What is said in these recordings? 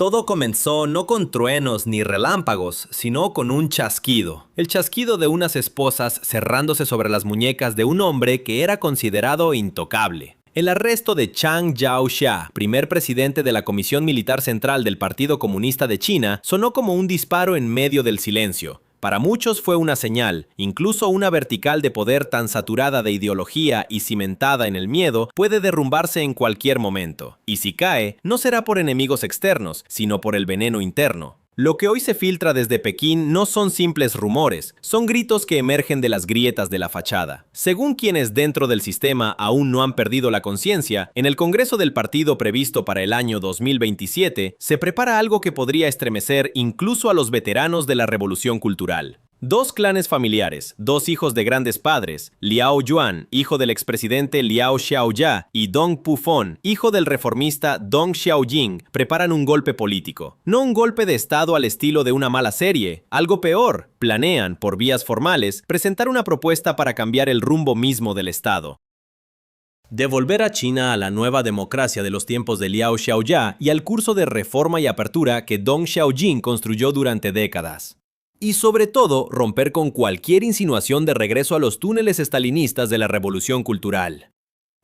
Todo comenzó no con truenos ni relámpagos, sino con un chasquido. El chasquido de unas esposas cerrándose sobre las muñecas de un hombre que era considerado intocable. El arresto de Chiang Kai-shek, primer presidente de la Comisión Militar Central del Partido Comunista de China, sonó como un disparo en medio del silencio. Para muchos fue una señal, incluso una vertical de poder tan saturada de ideología y cimentada en el miedo puede derrumbarse en cualquier momento. Y si cae, no será por enemigos externos, sino por el veneno interno. Lo que hoy se filtra desde Pekín no son simples rumores, son gritos que emergen de las grietas de la fachada. Según quienes dentro del sistema aún no han perdido la conciencia, en el Congreso del partido previsto para el año 2027, se prepara algo que podría estremecer incluso a los veteranos de la revolución cultural. Dos clanes familiares, dos hijos de grandes padres, Liao Yuan, hijo del expresidente Liao Xiaoya, y Dong Pufon, hijo del reformista Dong Xiaojing, preparan un golpe político. No un golpe de estado al estilo de una mala serie, algo peor, planean, por vías formales, presentar una propuesta para cambiar el rumbo mismo del estado. Devolver a China a la nueva democracia de los tiempos de Liao Xiaoya y al curso de reforma y apertura que Dong Xiaojing construyó durante décadas. Y sobre todo, romper con cualquier insinuación de regreso a los túneles estalinistas de la revolución cultural.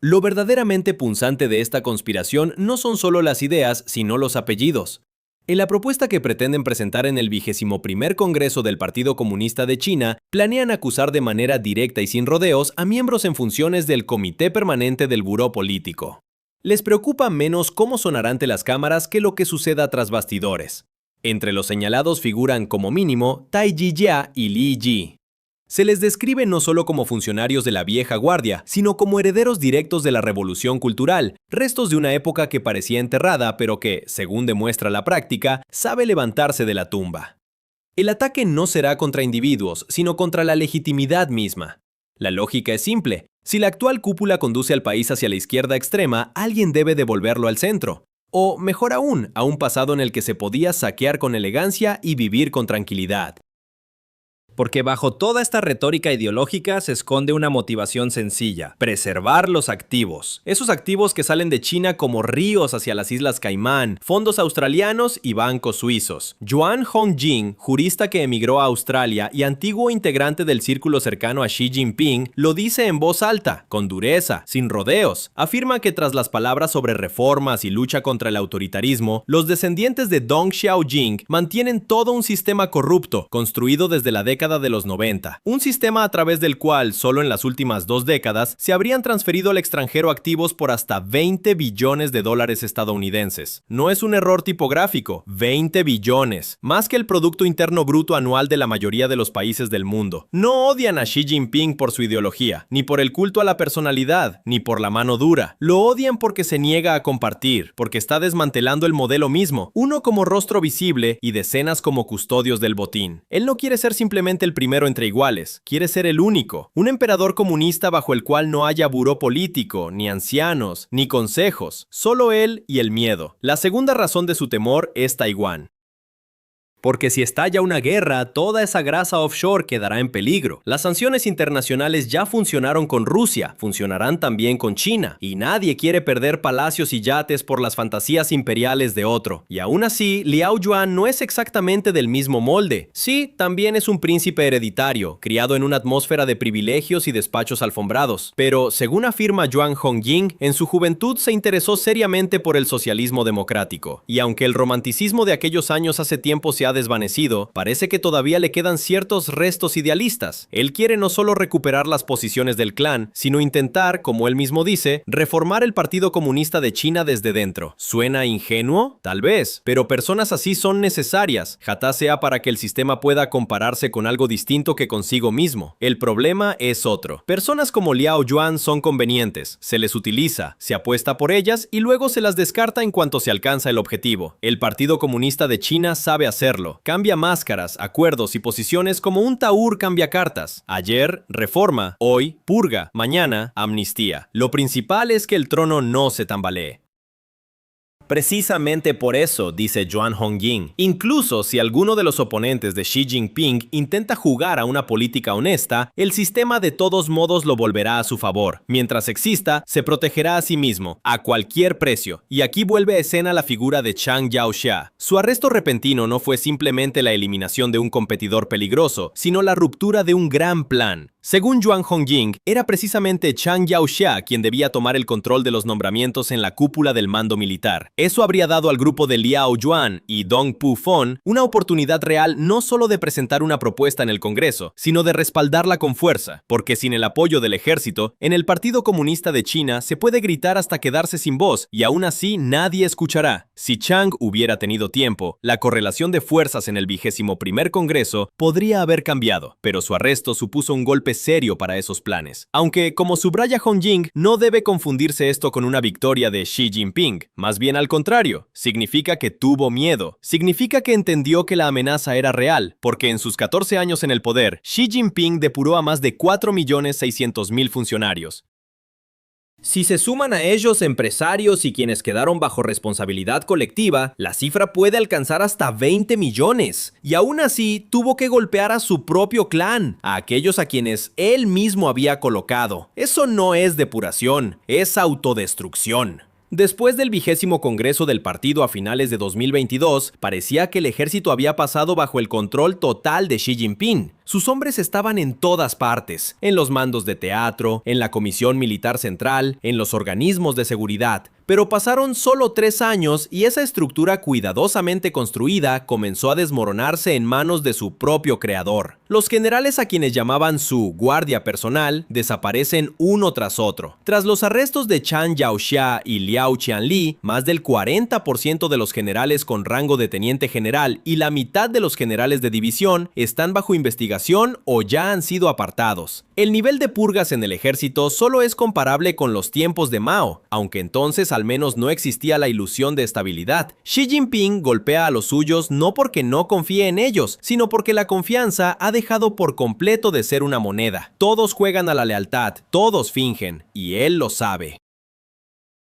Lo verdaderamente punzante de esta conspiración no son solo las ideas, sino los apellidos. En la propuesta que pretenden presentar en el 21º Congreso del Partido Comunista de China, planean acusar de manera directa y sin rodeos a miembros en funciones del Comité Permanente del Buró Político. Les preocupa menos cómo sonará ante las cámaras que lo que suceda tras bastidores. Entre los señalados figuran como mínimo Tai Jia y Li Ji. Se les describe no solo como funcionarios de la vieja guardia, sino como herederos directos de la revolución cultural, restos de una época que parecía enterrada, pero que, según demuestra la práctica, sabe levantarse de la tumba. El ataque no será contra individuos, sino contra la legitimidad misma. La lógica es simple. Si la actual cúpula conduce al país hacia la izquierda extrema, alguien debe devolverlo al centro. O, mejor aún, a un pasado en el que se podía saquear con elegancia y vivir con tranquilidad. Porque bajo toda esta retórica ideológica se esconde una motivación sencilla: preservar los activos. Esos activos que salen de China como ríos hacia las Islas Caimán, fondos australianos y bancos suizos. Yuan Hongjing, jurista que emigró a Australia y antiguo integrante del círculo cercano a Xi Jinping, lo dice en voz alta, con dureza, sin rodeos. Afirma que tras las palabras sobre reformas y lucha contra el autoritarismo, los descendientes de Dong Xiaojing mantienen todo un sistema corrupto, construido desde la década de los 90. Un sistema a través del cual, solo en las últimas 2 décadas, se habrían transferido al extranjero activos por hasta 20 billones de dólares estadounidenses. No es un error tipográfico, 20 billones, más que el Producto Interno Bruto anual de la mayoría de los países del mundo. No odian a Xi Jinping por su ideología, ni por el culto a la personalidad, ni por la mano dura. Lo odian porque se niega a compartir, porque está desmantelando el modelo mismo, uno como rostro visible y decenas como custodios del botín. Él no quiere ser simplemente el primero entre iguales, quiere ser el único, un emperador comunista bajo el cual no haya buró político, ni ancianos, ni consejos, solo él y el miedo. La segunda razón de su temor es Taiwán. Porque si estalla una guerra, toda esa grasa offshore quedará en peligro. Las sanciones internacionales ya funcionaron con Rusia, funcionarán también con China, y nadie quiere perder palacios y yates por las fantasías imperiales de otro. Y aún así, Liao Yuan no es exactamente del mismo molde. Sí, también es un príncipe hereditario, criado en una atmósfera de privilegios y despachos alfombrados. Pero, según afirma Yuan Hongjing, en su juventud se interesó seriamente por el socialismo democrático. Y aunque el romanticismo de aquellos años hace tiempo se ha desvanecido, parece que todavía le quedan ciertos restos idealistas. Él quiere no solo recuperar las posiciones del clan, sino intentar, como él mismo dice, reformar el Partido Comunista de China desde dentro. ¿Suena ingenuo? Tal vez, pero personas así son necesarias, jatá sea para que el sistema pueda compararse con algo distinto que consigo mismo. El problema es otro. Personas como Liao Yuan son convenientes, se les utiliza, se apuesta por ellas y luego se las descarta en cuanto se alcanza el objetivo. El Partido Comunista de China sabe hacerlo. Cambia máscaras, acuerdos y posiciones como un taur cambia cartas. Ayer, reforma. Hoy, purga. Mañana, amnistía. Lo principal es que el trono no se tambalee. Precisamente por eso, dice Yuan Hongying, incluso si alguno de los oponentes de Xi Jinping intenta jugar a una política honesta, el sistema de todos modos lo volverá a su favor. Mientras exista, se protegerá a sí mismo, a cualquier precio. Y aquí vuelve a escena la figura de Chang Yaoxia. Su arresto repentino no fue simplemente la eliminación de un competidor peligroso, sino la ruptura de un gran plan. Según Yuan Hongying, era precisamente Chang Yaoxia quien debía tomar el control de los nombramientos en la cúpula del mando militar. Eso habría dado al grupo de Liao Yuan y Dong Pufon una oportunidad real no solo de presentar una propuesta en el Congreso, sino de respaldarla con fuerza, porque sin el apoyo del ejército, en el Partido Comunista de China se puede gritar hasta quedarse sin voz y aún así nadie escuchará. Si Chang hubiera tenido tiempo, la correlación de fuerzas en el 21º Congreso podría haber cambiado, pero su arresto supuso un golpe serio para esos planes. Aunque, como subraya Hongying, no debe confundirse esto con una victoria de Xi Jinping, más bien al contrario, significa que tuvo miedo, significa que entendió que la amenaza era real, porque en sus 14 años en el poder, Xi Jinping depuró a más de 4.600.000 funcionarios. Si se suman a ellos empresarios y quienes quedaron bajo responsabilidad colectiva, la cifra puede alcanzar hasta 20 millones. Y aún así, tuvo que golpear a su propio clan, a aquellos a quienes él mismo había colocado. Eso no es depuración, es autodestrucción. Después del 20º Congreso del partido a finales de 2022, parecía que el ejército había pasado bajo el control total de Xi Jinping. Sus hombres estaban en todas partes, en los mandos de teatro, en la Comisión Militar Central, en los organismos de seguridad. Pero pasaron solo 3 años y esa estructura cuidadosamente construida comenzó a desmoronarse en manos de su propio creador. Los generales a quienes llamaban su guardia personal desaparecen uno tras otro. Tras los arrestos de Chang Yaoxia y Liao Qianli, más del 40% de los generales con rango de teniente general y la mitad de los generales de división están bajo investigación o ya han sido apartados. El nivel de purgas en el ejército solo es comparable con los tiempos de Mao, aunque entonces al menos no existía la ilusión de estabilidad. Xi Jinping golpea a los suyos no porque no confíe en ellos, sino porque la confianza ha dejado por completo de ser una moneda. Todos juegan a la lealtad, todos fingen, y él lo sabe.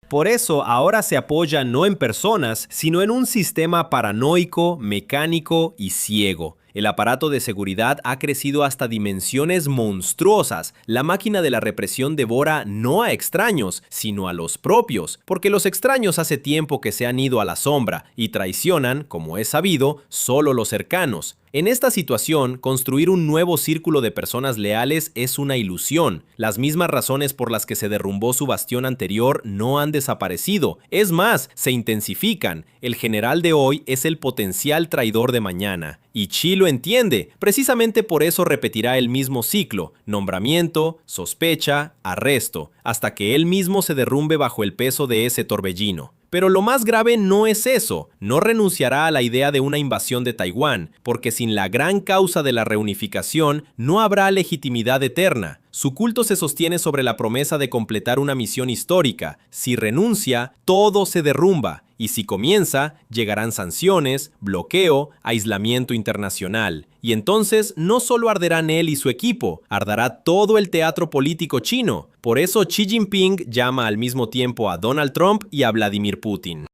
Por eso ahora se apoya no en personas, sino en un sistema paranoico, mecánico y ciego. El aparato de seguridad ha crecido hasta dimensiones monstruosas. La máquina de la represión devora no a extraños, sino a los propios, porque los extraños hace tiempo que se han ido a la sombra y traicionan, como es sabido, solo los cercanos. En esta situación, construir un nuevo círculo de personas leales es una ilusión. Las mismas razones por las que se derrumbó su bastión anterior no han desaparecido. Es más, se intensifican. El general de hoy es el potencial traidor de mañana. Y Xi lo entiende. Precisamente por eso repetirá el mismo ciclo: nombramiento, sospecha, arresto, hasta que él mismo se derrumbe bajo el peso de ese torbellino. Pero lo más grave no es eso, no renunciará a la idea de una invasión de Taiwán, porque sin la gran causa de la reunificación no habrá legitimidad eterna. Su culto se sostiene sobre la promesa de completar una misión histórica. Si renuncia, todo se derrumba, y si comienza, llegarán sanciones, bloqueo, aislamiento internacional. Y entonces no solo arderán él y su equipo, arderá todo el teatro político chino. Por eso Xi Jinping llama al mismo tiempo a Donald Trump y a Vladimir Putin.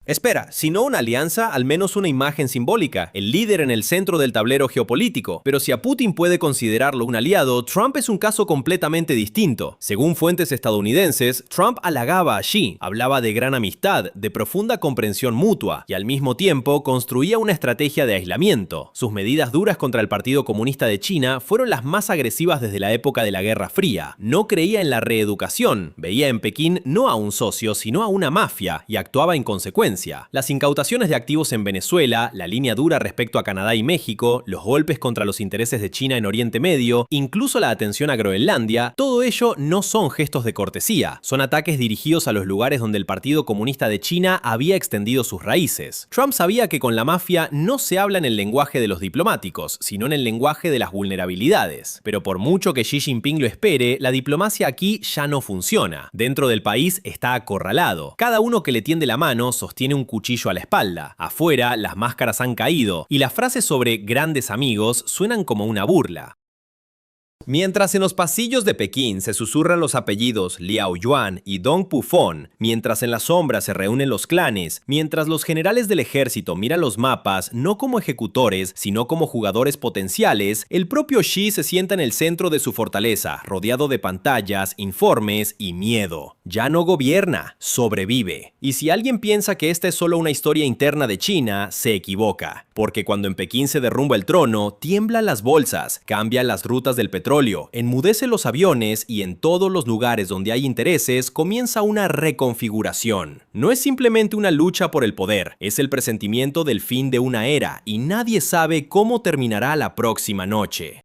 Espera, si no una alianza, al menos una imagen simbólica, el líder en el centro del tablero geopolítico. Pero si a Putin puede considerarlo un aliado, Trump es un caso completamente distinto. Según fuentes estadounidenses, Trump halagaba a Xi, hablaba de gran amistad, de profunda comprensión mutua, y al mismo tiempo construía una estrategia de aislamiento. Sus medidas duras contra el Partido Comunista de China fueron las más agresivas desde la época de la Guerra Fría. No creía en la reeducación, veía en Pekín no a un socio, sino a una mafia, y actuaba en consecuencia. Las incautaciones de activos en Venezuela, la línea dura respecto a Canadá y México, los golpes contra los intereses de China en Oriente Medio, incluso la atención a Groenlandia, todo ello no son gestos de cortesía, son ataques dirigidos a los lugares donde el Partido Comunista de China había extendido sus raíces. Trump sabía que con la mafia no se habla en el lenguaje de los diplomáticos, sino en el lenguaje de las vulnerabilidades. Pero por mucho que Xi Jinping lo espere, la diplomacia aquí ya no funciona. Dentro del país está acorralado. Cada uno que le tiende la mano sostiene un cuchillo a la espalda. Afuera, las máscaras han caído y las frases sobre grandes amigos suenan como una burla. Mientras en los pasillos de Pekín se susurran los apellidos Liao Yuan y Dong Pufon, mientras en la sombra se reúnen los clanes, mientras los generales del ejército miran los mapas no como ejecutores, sino como jugadores potenciales, el propio Xi se sienta en el centro de su fortaleza, rodeado de pantallas, informes y miedo. Ya no gobierna, sobrevive. Y si alguien piensa que esta es solo una historia interna de China, se equivoca. Porque cuando en Pekín se derrumba el trono, tiemblan las bolsas, cambian las rutas del petróleo, enmudece los aviones y en todos los lugares donde hay intereses comienza una reconfiguración. No es simplemente una lucha por el poder, es el presentimiento del fin de una era y nadie sabe cómo terminará la próxima noche.